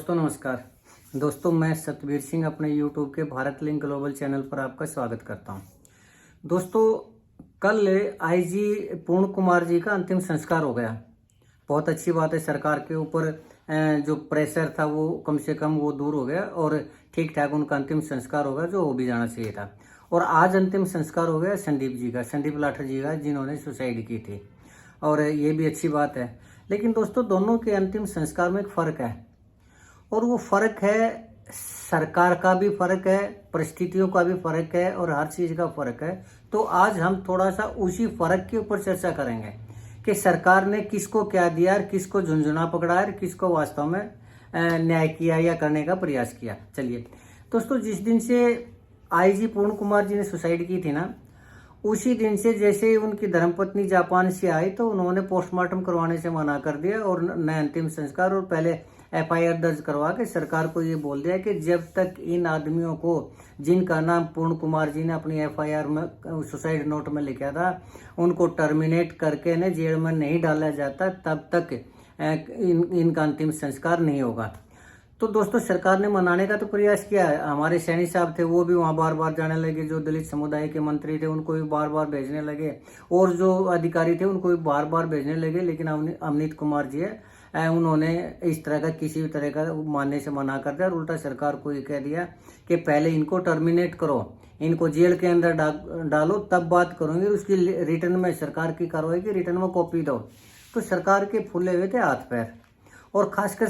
दोस्तों नमस्कार। दोस्तों मैं सतबीर सिंह अपने YouTube के भारत लिंक ग्लोबल चैनल पर आपका स्वागत करता हूं। दोस्तों कल आईजी पूर्ण कुमार जी का अंतिम संस्कार हो गया। बहुत अच्छी बात है, सरकार के ऊपर जो प्रेशर था वो कम से कम वो दूर हो गया और ठीक ठाक उनका अंतिम संस्कार होगा जो हो भी जाना चाहिए था। और आज अंतिम संस्कार हो गया संदीप लाठर जी का, जिन्होंने सुसाइड की थी, और ये भी अच्छी बात है। लेकिन दोस्तों दोनों के अंतिम संस्कार में एक फ़र्क है, और वो फ़र्क है सरकार का भी फ़र्क है, परिस्थितियों का भी फ़र्क है और हर चीज़ का फ़र्क है। तो आज हम थोड़ा सा उसी फ़र्क के ऊपर चर्चा करेंगे कि सरकार ने किसको क्या दिया और किसको झुंझुना पकड़ा और किसको वास्तव में न्याय किया या करने का प्रयास किया। चलिए दोस्तों, जिस दिन से आईजी पूर्ण कुमार जी ने सुसाइड की थी ना, उसी दिन से जैसे ही उनकी धर्मपत्नी जापान से आई तो उन्होंने पोस्टमार्टम करवाने से मना कर दिया और न अंतिम संस्कार और पहले एफआईआर दर्ज करवा के सरकार को ये बोल दिया कि जब तक इन आदमियों को, जिनका नाम पूर्ण कुमार जी ने अपनी एफआईआर में सुसाइड नोट में लिखा था, उनको टर्मिनेट करके ने जेल में नहीं डाला जाता, तब तक इनका अंतिम संस्कार नहीं होगा। तो दोस्तों सरकार ने मनाने का तो प्रयास किया है। हमारे सैनी साहब थे वो भी वहाँ बार बार जाने लगे, जो दलित समुदाय के मंत्री थे उनको भी बार बार भेजने लगे, और जो अधिकारी थे उनको भी बार बार भेजने लगे। लेकिन अवनीत कुमार जी है, उन्होंने इस तरह का किसी भी तरह का मानने से मना कर दिया और उल्टा सरकार को ये कह दिया कि पहले इनको टर्मिनेट करो, इनको जेल के अंदर डालो, तब बात करोगे। उसकी रिटर्न में सरकार की कार्रवाई की रिटर्न में कॉपी दो। तो सरकार के फूले हुए थे हाथ पैर, और खासकर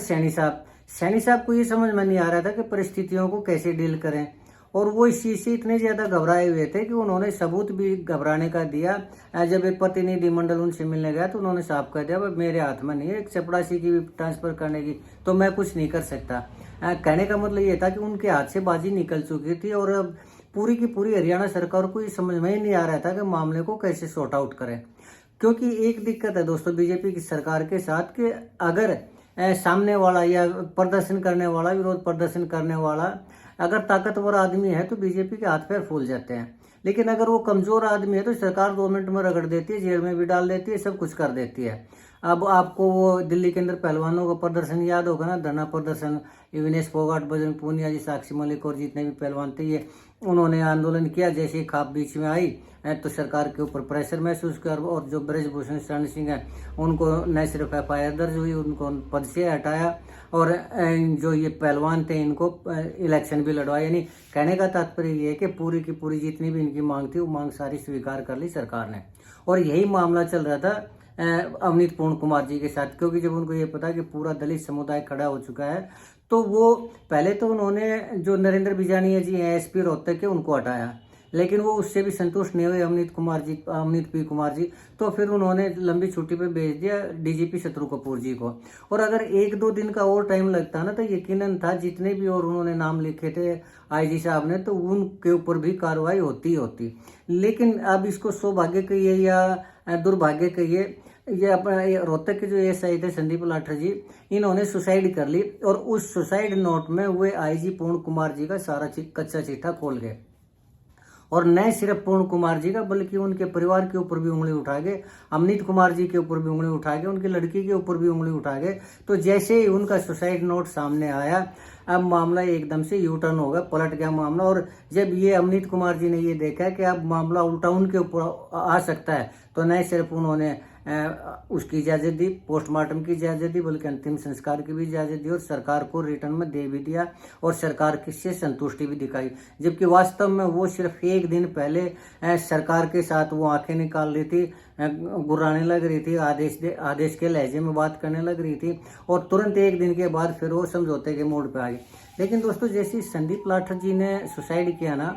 सैनी साहब को ये समझ में नहीं आ रहा था कि परिस्थितियों को कैसे डील करें, और वो इस चीज़ से इतने ज़्यादा घबराए हुए थे कि उन्होंने सबूत भी घबराने का दिया। जब एक प्रतिनिधिमंडल उनसे मिलने गया तो उन्होंने साफ कह दिया, भाई मेरे हाथ में नहीं है एक चपरासी की भी ट्रांसफ़र करने की, तो मैं कुछ नहीं कर सकता। कहने का मतलब ये था कि उनके हाथ से बाजी निकल चुकी थी, और अब पूरी की पूरी हरियाणा सरकार को ये समझ में ही नहीं आ रहा था कि मामले को कैसे सॉर्ट आउट करें। क्योंकि एक दिक्कत है दोस्तों बीजेपी की सरकार के साथ कि अगर सामने वाला या प्रदर्शन करने वाला, विरोध प्रदर्शन करने वाला अगर ताकतवर आदमी है तो बीजेपी के हाथ पैर फूल जाते हैं। लेकिन अगर वो कमजोर आदमी है तो सरकार 2 मिनट में रगड़ देती है, जेल में भी डाल देती है, सब कुछ कर देती है। अब आपको वो दिल्ली के अंदर पहलवानों का प्रदर्शन याद होगा ना, धरना प्रदर्शन, विनेश फोगाट, बजरंग पूनिया जी, साक्षी मलिक और जितने भी पहलवान थे, ये उन्होंने आंदोलन किया। जैसे ही खाप बीच में आई तो सरकार के ऊपर प्रेशर महसूस किया, और जो ब्रजभूषण शरण सिंह है उनको न सिर्फ एफआईआर दर्ज हुई, उनको पद से हटाया, और जो ये पहलवान थे इनको इलेक्शन भी लड़वाया। यानी कहने का तात्पर्य ये है कि पूरी की पूरी जितनी भी इनकी मांग थी वो मांग सारी स्वीकार कर ली सरकार ने। और यही मामला चल रहा था अवनीत पूर्ण कुमार जी के साथ, क्योंकि जब उनको ये पता कि पूरा दलित समुदाय खड़ा हो चुका है तो वो पहले तो उन्होंने जो नरेंद्र बिजानिया जी एसपी रोहतक के उनको हटाया, लेकिन वो उससे भी संतुष्ट नहीं हुए अवनीत पी कुमार जी, तो फिर उन्होंने लंबी छुट्टी पे भेज दिया डीजीपी शत्रु कपूर जी को। और अगर 1-2 दिन का और टाइम लगता ना तो यकीनन था जितने भी और उन्होंने नाम लिखे थे आईजी साहब ने, तो उनके ऊपर भी कार्रवाई होती। लेकिन अब इसको सौभाग्य कहिए या दुर्भाग्य कहिए, ये अपना रोहतक के जो एसआई थे संदीप लाठर जी, इन्होंने सुसाइड कर ली, और उस सुसाइड नोट में हुए आईजी पूर्ण कुमार जी का सारा कच्चा चिट्ठा खोल गए। और न सिर्फ पूर्ण कुमार जी का बल्कि उनके परिवार के ऊपर भी उंगली उठा गए, अवनीत कुमार जी के ऊपर भी उंगली उठा गए, उनकी लड़की के ऊपर भी उंगली उठा गए। तो जैसे ही उनका सुसाइड नोट सामने आया, अब मामला एकदम से यू टर्न हो गया, पलट गया मामला। और जब ये अवनीत कुमार जी ने ये देखा कि अब मामला उल्टा उनके ऊपर आ सकता है, तो न सिर्फ उन्होंने उसकी इजाज़त दी, पोस्टमार्टम की इजाज़त दी, बल्कि अंतिम संस्कार की भी इजाज़त दी, और सरकार को रिटर्न में दे भी दिया, और सरकार किससे संतुष्टि भी दिखाई। जबकि वास्तव में वो सिर्फ 1 दिन पहले सरकार के साथ वो आंखें निकाल रही थी, गुर्राने लग रही थी, आदेश के लहजे में बात करने लग रही थी, और तुरंत 1 दिन के बाद फिर वो समझौते के मोड पे आ गई। लेकिन दोस्तों जैसे संदीप लाठर जी ने सुसाइड किया ना,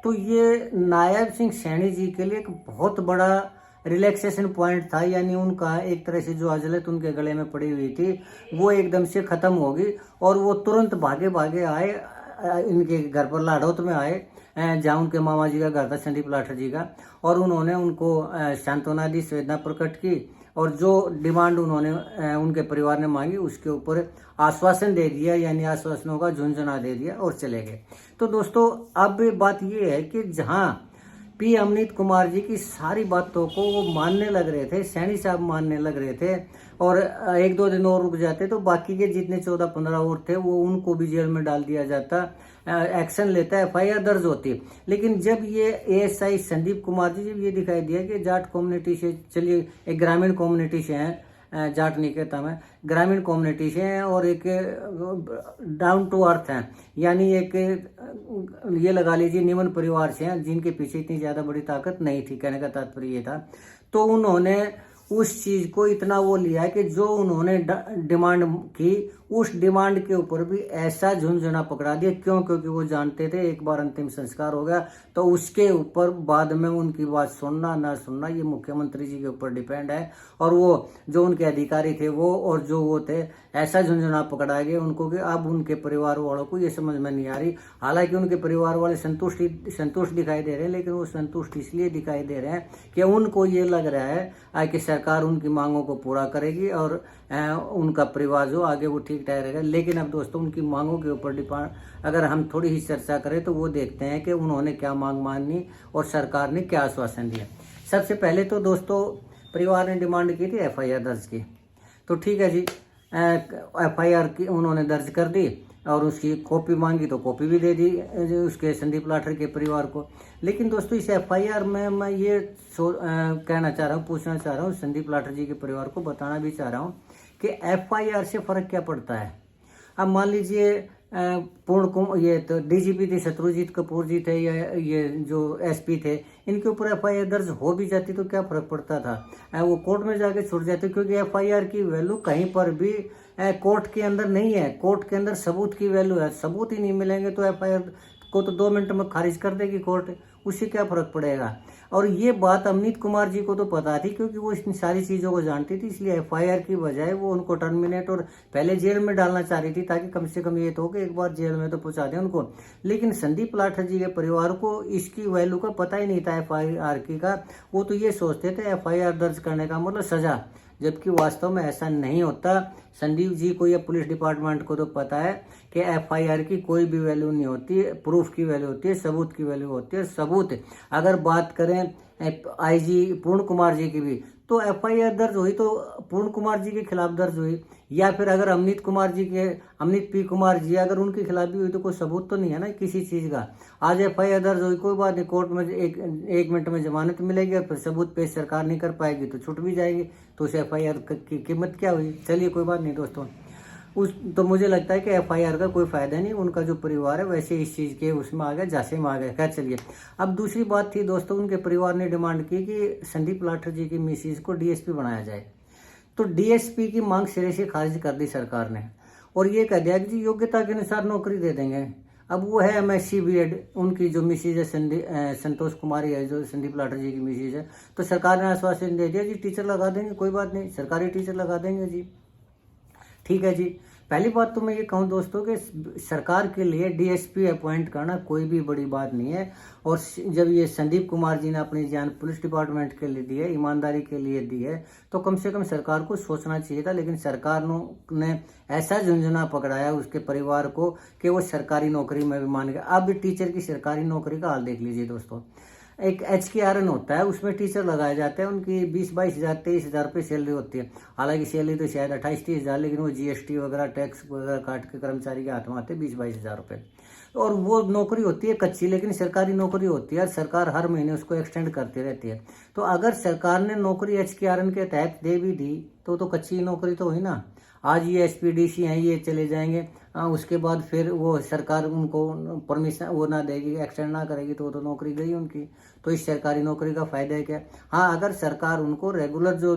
तो ये नायब सिंह सैनी जी के लिए एक बहुत बड़ा रिलैक्सेशन पॉइंट था। यानी उनका एक तरह से जो अजलत उनके गले में पड़ी हुई थी वो एकदम से ख़त्म होगी, और वो तुरंत भागे आए इनके घर पर लाडौत में आए, जहाँ उनके मामा जी का घर था संदीप लाठर जी का, और उन्होंने उनको सांत्वना दी, संवेदना प्रकट की, और जो डिमांड उन्होंने उनके परिवार ने मांगी उसके ऊपर आश्वासन दे दिया, यानी आश्वासनों का झुंझुना दे दिया और चले गए। तो दोस्तों अब बात ये है कि जहाँ पी अमनीत कुमार जी की सारी बातों को वो मानने लग रहे थे, सैनी साहब मानने लग रहे थे, और 1-2 दिन और रुक जाते तो बाकी के जितने 14-15 और थे वो उनको भी जेल में डाल दिया जाता, एक्शन लेता, एफआईआर दर्ज होती। लेकिन जब ये एएसआई संदीप कुमार जी, जब ये दिखाई दिया कि जाट कम्युनिटी से, चलिए एक ग्रामीण कम्युनिटी से हैं, जाट नहीं कहता मैं, ग्रामीण कम्युनिटी से हैं और एक डाउन टू अर्थ हैं, यानी एक ये लगा लीजिए निम्न परिवार से हैं, जिनके पीछे इतनी ज़्यादा बड़ी ताकत नहीं थी, कहने का तात्पर्य ये था। तो उन्होंने उस चीज़ को इतना वो लिया कि जो उन्होंने डिमांड की, उस डिमांड के ऊपर भी ऐसा झुंझुना पकड़ा दिया। क्यों? क्योंकि वो जानते थे एक बार अंतिम संस्कार हो गया तो उसके ऊपर बाद में उनकी बात सुनना ना सुनना ये मुख्यमंत्री जी के ऊपर डिपेंड है। और वो जो उनके अधिकारी थे वो और जो वो थे, ऐसा झुंझुना पकड़ा गया उनको कि अब उनके परिवार वालों को ये समझ में नहीं आ रही। हालांकि उनके परिवार वाले संतुष्ट दिखाई दे रहे हैं, लेकिन वो संतुष्ट इसलिए दिखाई दे रहे हैं कि उनको ये लग रहा है कि सरकार उनकी मांगों को पूरा करेगी और उनका परिवार जो आगे वो ठीक रहेगा। लेकिन अब दोस्तों उनकी मांगों के ऊपर डिपेंड अगर हम थोड़ी ही चर्चा करें तो वो देखते हैं कि उन्होंने क्या मांग मानी और सरकार ने क्या आश्वासन दिया। सबसे पहले तो दोस्तों परिवार ने डिमांड की थी एफआईआर दर्ज की, तो ठीक है जी, एफआईआर की उन्होंने दर्ज कर दी और उसकी कॉपी मांगी तो कॉपी भी दे दी उसके संदीप लाठर के परिवार को। लेकिन दोस्तों इस एफआईआर में मैं ये कहना चाह रहा हूँ, पूछना चाह रहा हूँ, संदीप लाठर जी के परिवार को बताना भी चाह रहा हूँ कि एफआईआर से फ़र्क क्या पड़ता है। अब मान लीजिए ये तो डीजीपी थे शत्रुजीत कपूर जी थे या ये जो एसपी थे, इनके ऊपर एफआईआर दर्ज हो भी जाती तो क्या फ़र्क पड़ता था, वो कोर्ट में जाके छूट जाते, क्योंकि एफआईआर की वैल्यू कहीं पर भी कोर्ट के अंदर नहीं है। कोर्ट के अंदर सबूत की वैल्यू है, सबूत ही नहीं मिलेंगे तो एफआईआर को तो 2 मिनट में खारिज कर देगी कोर्ट, उससे क्या फ़र्क पड़ेगा। और ये बात अमनीत कुमार जी को तो पता थी क्योंकि वो इन सारी चीज़ों को जानती थी, इसलिए एफआईआर की बजाय वो उनको टर्मिनेट और पहले जेल में डालना चाह रही थी, ताकि कम से कम ये तो कि एक बार जेल में तो पहुंचा दें उनको। लेकिन संदीप लाठर जी के परिवार को इसकी वैल्यू का पता ही नहीं था एफआईआर की का। वो तो ये सोचते थे एफआईआर दर्ज करने का मतलब सजा, जबकि वास्तव में ऐसा नहीं होता। संदीप जी को या पुलिस डिपार्टमेंट को तो पता है कि एफआईआर की कोई भी वैल्यू नहीं होती, प्रूफ की वैल्यू होती है, सबूत की वैल्यू होती है। सबूत अगर बात करें आईजी पूर्ण कुमार जी की भी, तो एफआईआर दर्ज हुई तो पूर्ण कुमार जी के खिलाफ दर्ज हुई, या फिर अगर अमनीत पी कुमार जी अगर उनके खिलाफ भी हुई तो कोई सबूत तो नहीं है ना किसी चीज़ का। आज एफआईआर दर्ज हुई, कोई बात नहीं, कोर्ट में एक मिनट में जमानत मिलेगी और फिर सबूत पेश सरकार नहीं कर पाएगी तो छूट भी जाएगी, तो उस एफआईआर की कीमत क्या हुई। चलिए कोई बात नहीं दोस्तों, तो मुझे लगता है कि एफआईआर का कोई फायदा नहीं, उनका जो परिवार है वैसे इस चीज़ के उसमें आ गया, झांसे में आ गया। खैर चलिए, अब दूसरी बात थी दोस्तों, उनके परिवार ने डिमांड की कि संदीप लाठर जी की मिसेज को डीएसपी बनाया जाए। तो डीएसपी की मांग सिरे से खारिज कर दी सरकार ने और ये कह दिया कि जी योग्यता के अनुसार नौकरी दे देंगे। अब वो है एमएससी बीएड, उनकी जो मिसेज है संतोष कुमारी है, जो संदीप लाठर जी की मिसेज है, तो सरकार ने आश्वासन दे दिया जी टीचर लगा देंगे, कोई बात नहीं, सरकारी टीचर लगा देंगे जी। ठीक है जी, पहली बात तो मैं ये कहूँ दोस्तों कि सरकार के लिए डीएसपी अपॉइंट करना कोई भी बड़ी बात नहीं है। और जब ये संदीप कुमार जी ने अपनी जान पुलिस डिपार्टमेंट के लिए दी है, ईमानदारी के लिए दी है, तो कम से कम सरकार को सोचना चाहिए था। लेकिन सरकार ने ऐसा झुंझुना पकड़ाया उसके परिवार को कि वो सरकारी नौकरी में भी मान गया। अब टीचर की सरकारी नौकरी का हाल देख लीजिए दोस्तों, एक HKRN होता है, उसमें टीचर लगाए जाते हैं, उनकी 20-22 हज़ार 23 हज़ार रुपये सैलरी होती है। हालांकि सैलरी तो शायद 28-30 हज़ार, लेकिन वो GST वगैरह टैक्स वगैरह काट के कर्मचारी के हाथ में आते हैं 20-22 हज़ार रुपये। और वो नौकरी होती है कच्ची, लेकिन सरकारी नौकरी होती है और सरकार हर महीने उसको एक्सटेंड करती रहती है। तो अगर सरकार ने नौकरी HKRN के तहत दे भी दी तो कच्ची नौकरी तो हुई ना। आज ये SPDC हैं, ये चले जाएंगे, उसके बाद फिर वो सरकार उनको परमिशन वो ना देगी, एक्सटेंड ना करेगी, तो नौकरी गई उनकी। तो इस सरकारी नौकरी का फायदा है क्या। हाँ, अगर सरकार उनको रेगुलर जो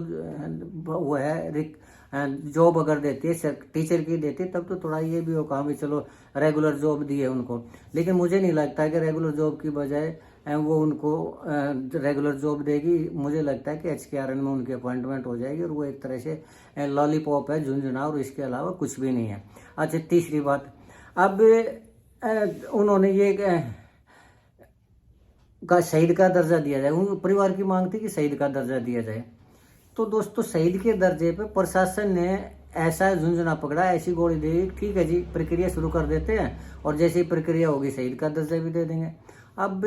वो है जॉब अगर देती है, टीचर की देती है, तब तो थोड़ा ये भी होगा भी चलो रेगुलर जॉब दी है उनको। लेकिन मुझे नहीं लगता है कि रेगुलर जॉब की बजाय वो उनको रेगुलर जॉब देगी। मुझे लगता है कि HKRN में उनकी अपॉइंटमेंट हो जाएगी और वो एक तरह से लॉलीपॉप है, झुंझुना, और इसके अलावा कुछ भी नहीं है। अच्छा, तीसरी बात, अब उन्होंने ये का शहीद का दर्जा दिया जाए, उन परिवार की मांग थी कि शहीद का दर्जा दिया जाए। तो दोस्तों शहीद के दर्जे पे प्रशासन ने ऐसा झुंझुना पकड़ा, ऐसी गोली दी, ठीक है जी प्रक्रिया शुरू कर देते हैं और जैसे ही प्रक्रिया होगी शहीद का दर्जा भी दे देंगे। अब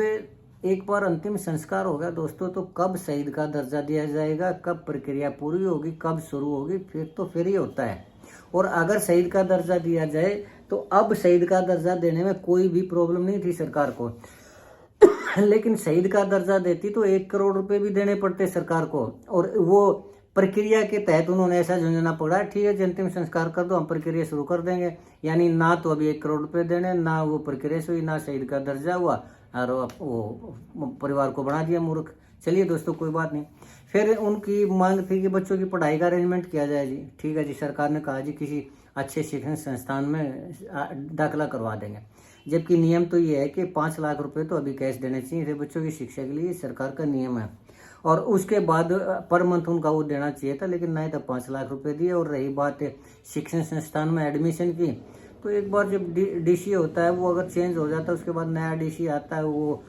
एक बार अंतिम संस्कार हो गया दोस्तों, तो कब शहीद का दर्जा दिया जाएगा, कब प्रक्रिया पूरी होगी, कब शुरू होगी, फिर ही होता है। और अगर शहीद का दर्जा दिया जाए तो अब शहीद का दर्जा देने में कोई भी प्रॉब्लम नहीं थी सरकार को लेकिन शहीद का दर्जा देती तो 1 करोड़ रुपए भी देने पड़ते सरकार को। और वो प्रक्रिया के तहत उन्होंने ऐसा झुंझुना पड़ा, ठीक है अंतिम संस्कार कर दो, हम प्रक्रिया शुरू कर देंगे। यानी ना तो अभी 1 करोड़ रुपए देने, ना वो प्रक्रिया हुई, ना शहीद का दर्जा हुआ, और वो परिवार को बना दिया मूर्ख। चलिए दोस्तों कोई बात नहीं। फिर उनकी मांग थी कि बच्चों की पढ़ाई का अरेंजमेंट किया जाए जी। ठीक है जी, सरकार ने कहा जी किसी अच्छे शिक्षण संस्थान में दाखिला करवा देंगे। जबकि नियम तो ये है कि 5 लाख रुपए तो अभी कैश देने चाहिए बच्चों की शिक्षा के लिए, सरकार का नियम है। और उसके बाद पर मंथ उनका वो देना चाहिए था, लेकिन नहीं, तब 5 लाख रुपए दिए। और रही बात शिक्षण संस्थान में एडमिशन की, तो एक बार जब डीसी होता है वो अगर चेंज हो जाता है, उसके बाद नया डीसी आता है, वो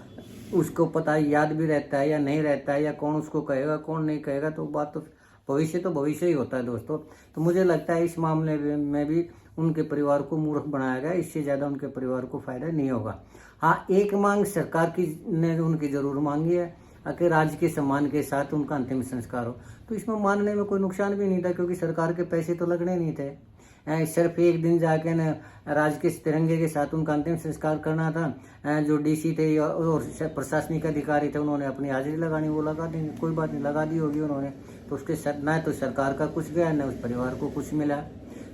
उसको पता याद भी रहता है या नहीं रहता है, या कौन उसको कहेगा कौन नहीं कहेगा, तो बात तो भविष्य ही होता है दोस्तों। तो मुझे लगता है इस मामले में भी उनके परिवार को मूर्ख बनाया गया, इससे ज़्यादा उनके परिवार को फायदा नहीं होगा। हाँ, एक मांग सरकार की ने उनकी जरूर मांगी है कि राज्य के सम्मान के साथ उनका अंतिम संस्कार हो, तो इसमें मानने में कोई नुकसान भी नहीं था, क्योंकि सरकार के पैसे तो लगने नहीं थे। सिर्फ एक दिन जाके न राज्य के तिरंगे के साथ उनका अंतिम संस्कार करना था। जो डीसी थे और प्रशासनिक अधिकारी थे, उन्होंने अपनी हाजिरी लगानी, वो लगा देंगे, कोई बात नहीं, लगा दी होगी उन्होंने। तो उसके न तो सरकार का कुछ गया, न उस परिवार को कुछ मिला।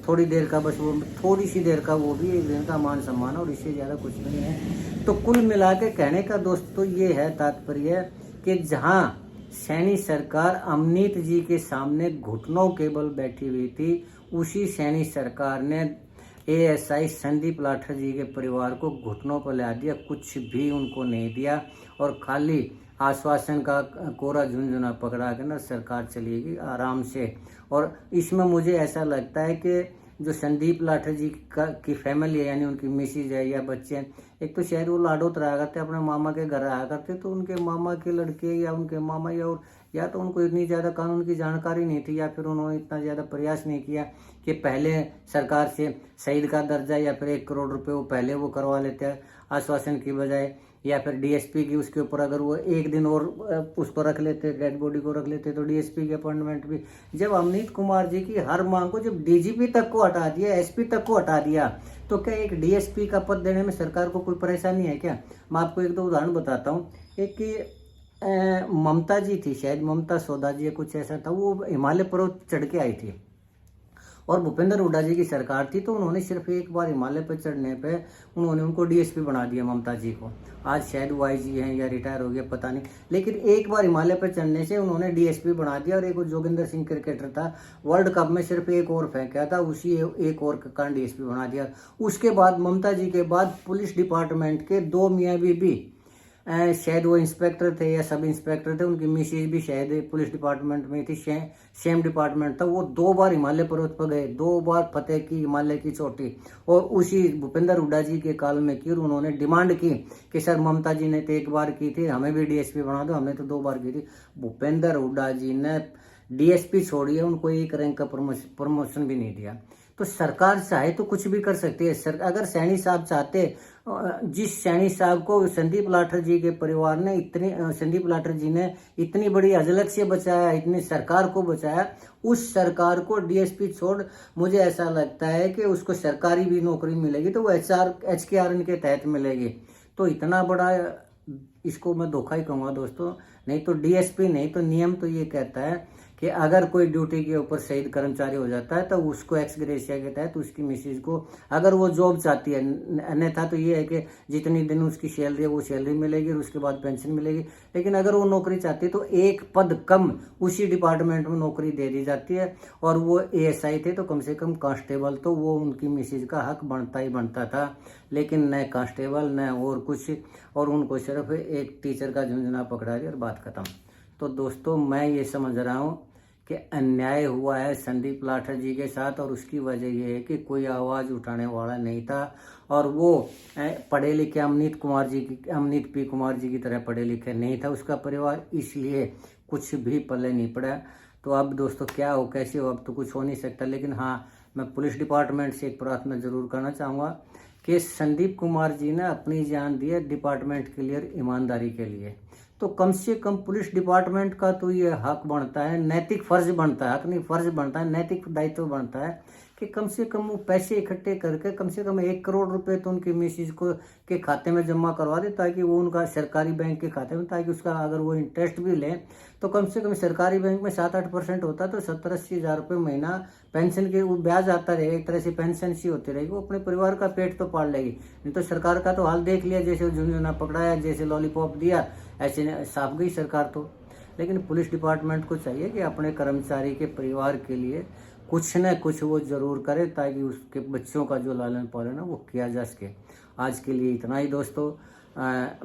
थोड़ी देर का, बस वो थोड़ी सी देर का, वो भी एक दिन का मान सम्मान, और इससे ज़्यादा कुछ नहीं है। तो कुल मिला के कहने का दोस्तों ये है तात्पर्य कि जहाँ सैनी सरकार अमनीत जी के सामने घुटनों के बल बैठी हुई थी, उसी सैनी सरकार ने एएसआई संदीप लाठर जी के परिवार को घुटनों पर ला दिया, कुछ भी उनको नहीं दिया, और खाली आश्वासन का कोरा झुंझुना पकड़ा के ना सरकार चलेगी आराम से। और इसमें मुझे ऐसा लगता है कि जो संदीप लाठर जी की फैमिली है, यानी उनकी मिसेज है या बच्चे हैं, एक तो शायद वो लाडोत रहा करते, अपने मामा के घर आया करते, तो उनके मामा के लड़के या उनके मामा या तो उनको इतनी ज़्यादा कानून की जानकारी नहीं थी, या फिर उन्होंने इतना ज़्यादा प्रयास नहीं किया कि पहले सरकार से शहीद का दर्जा या फिर 1 करोड़ रुपए वो पहले वो करवा लेते हैं आश्वासन की बजाय, या फिर डीएसपी की उसके ऊपर अगर वो एक दिन और उसको रख लेते, डेड बॉडी को रख लेते, तो डीएसपी की अपॉइंटमेंट भी। जब अमनीत कुमार जी की हर मांग को जब डीजीपी तक को हटा दिया, एसपी तक को हटा दिया, तो क्या एक डीएसपी का पद देने में सरकार को कोई परेशानी है क्या? मैं आपको 1-2 उदाहरण बताता हूँ। एक कि ममता जी थी, शायद ममता सौदा जी कुछ ऐसा था, वो हिमालय पर्वत चढ़ के आई थी, और भूपेंद्र हुड्डा जी की सरकार थी, तो उन्होंने सिर्फ एक बार हिमालय पर चढ़ने पे उन्होंने उनको डीएसपी बना दिया ममता जी को। आज शायद वो आईजी हैं या रिटायर हो गया पता नहीं, लेकिन एक बार हिमालय पर चढ़ने से उन्होंने डीएसपी बना दिया। और एक जोगिंदर सिंह क्रिकेटर था, वर्ल्ड कप में सिर्फ एक ओवर फेंका था, उसी एक ओवर का कारण डीएसपी बना दिया। उसके बाद ममता जी के बाद पुलिस डिपार्टमेंट के 2 मियाँ बीबी, शायद वो इंस्पेक्टर थे या सब इंस्पेक्टर थे, उनकी मिसेज भी शायद पुलिस डिपार्टमेंट में थी, सेम डिपार्टमेंट था, वो 2 बार हिमालय पर्वत पर गए, 2 बार फतेह की हिमालय की चोटी, और उसी भूपेंद्र हुड्डा जी के काल में की। और उन्होंने डिमांड की कि सर ममता जी ने तो 1 बार की थी, हमें भी डीएसपी बना दो, हमने तो 2 बार की थी। भूपेंद्र हुड्डा जी ने डीएसपी छोड़िए, उनको 1 रैंक का प्रमोशन भी नहीं दिया। तो सरकार चाहे तो कुछ भी कर सकती है। अगर सैनी साहब चाहते, जिस सैनी साहब को संदीप लाठर जी के परिवार ने संदीप लाठर जी ने इतनी बड़ी अजलत से बचाया, इतनी सरकार को बचाया, उस सरकार को डीएसपी छोड़, मुझे ऐसा लगता है कि उसको सरकारी भी नौकरी मिलेगी तो वो HKRN के तहत मिलेगी। तो इतना बड़ा, इसको मैं धोखा ही कहूँगा दोस्तों। नहीं तो डीएसपी, नहीं तो नियम तो ये कहता है कि अगर कोई ड्यूटी के ऊपर शहीद कर्मचारी हो जाता है तो उसको एक्स ग्रेशिया के तहत उसकी मिसेज को, अगर वो जॉब चाहती है, अन्यथा तो ये है कि जितनी दिन उसकी सैलरी है वो सैलरी मिलेगी और उसके बाद पेंशन मिलेगी। लेकिन अगर वो नौकरी चाहती है तो 1 पद कम उसी डिपार्टमेंट में नौकरी दे दी जाती है। और वो एएसआई थे तो कम से कम कांस्टेबल तो वो उनकी मिसेज का हक बनता ही बनता था, लेकिन न कांस्टेबल न और कुछ, और उनको सिर्फ एक टीचर का झुंझुना पकड़ा दिया और बात खत्म। तो दोस्तों मैं ये समझ रहा हूँ कि अन्याय हुआ है संदीप लाठर जी के साथ, और उसकी वजह यह है कि कोई आवाज़ उठाने वाला नहीं था। और वो पढ़े लिखे अमनीत पी कुमार जी की तरह पढ़े लिखे नहीं था उसका परिवार, इसलिए कुछ भी पल्ले नहीं पड़ा। तो अब दोस्तों क्या हो कैसे हो, अब तो कुछ हो नहीं सकता। लेकिन हाँ, मैं पुलिस डिपार्टमेंट से एक प्रार्थना जरूर करना चाहूँगा कि संदीप कुमार जी ने अपनी जान दी है डिपार्टमेंट के लिए, ईमानदारी के लिए। तो कम से कम पुलिस डिपार्टमेंट का तो ये हक बनता है, नैतिक फर्ज बनता है, हक नहीं फर्ज बनता है, नैतिक दायित्व बनता है कि कम से कम वो पैसे इकट्ठे करके कम से कम 1 करोड़ रुपए तो उनकी मिसिज को के खाते में जमा करवा दे, ताकि वो उनका सरकारी बैंक के खाते में, ताकि उसका अगर वो इंटरेस्ट भी लें तो कम से कम सरकारी बैंक में 7-8% होता है, तो 70-80 हज़ार रुपये महीना पेंशन के वो ब्याज आता रहेगा, एक तरह से पेंशन सी होती रहेगी, वो अपने परिवार का पेट तो पाल लेगी। नहीं तो सरकार का तो हाल देख लिया, जैसे झुंझुना पकड़ाया, जैसे लॉलीपॉप दिया, ऐसे साफ गई सरकार तो। लेकिन पुलिस डिपार्टमेंट को चाहिए कि अपने कर्मचारी के परिवार के लिए कुछ न कुछ वो जरूर करे, ताकि उसके बच्चों का जो लालन पालन है वो किया जा सके। आज के लिए इतना ही दोस्तों।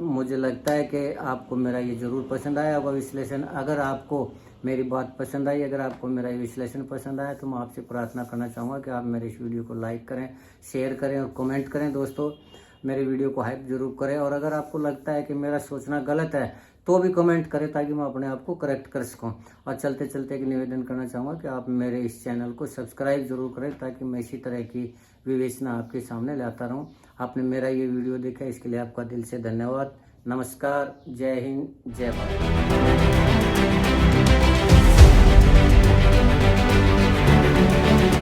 मुझे लगता है कि आपको मेरा ये ज़रूर पसंद आया होगा विश्लेषण। अगर आपको मेरी बात पसंद आई, अगर आपको मेरा ये विश्लेषण पसंद आया, तो मैं आपसे प्रार्थना करना चाहूँगा कि आप मेरे इस वीडियो को लाइक करें, शेयर करें और कमेंट करें दोस्तों। मेरे वीडियो को हाइप जरूर करें, और अगर आपको लगता है कि मेरा सोचना गलत है तो भी कमेंट करें, ताकि मैं अपने आप को करेक्ट कर सकूं। और चलते चलते एक निवेदन करना चाहूँगा कि आप मेरे इस चैनल को सब्सक्राइब जरूर करें, ताकि मैं इसी तरह की विवेचना आपके सामने लाता रहूं। आपने मेरा ये वीडियो देखा, इसके लिए आपका दिल से धन्यवाद। नमस्कार, जय हिंद, जय भारत।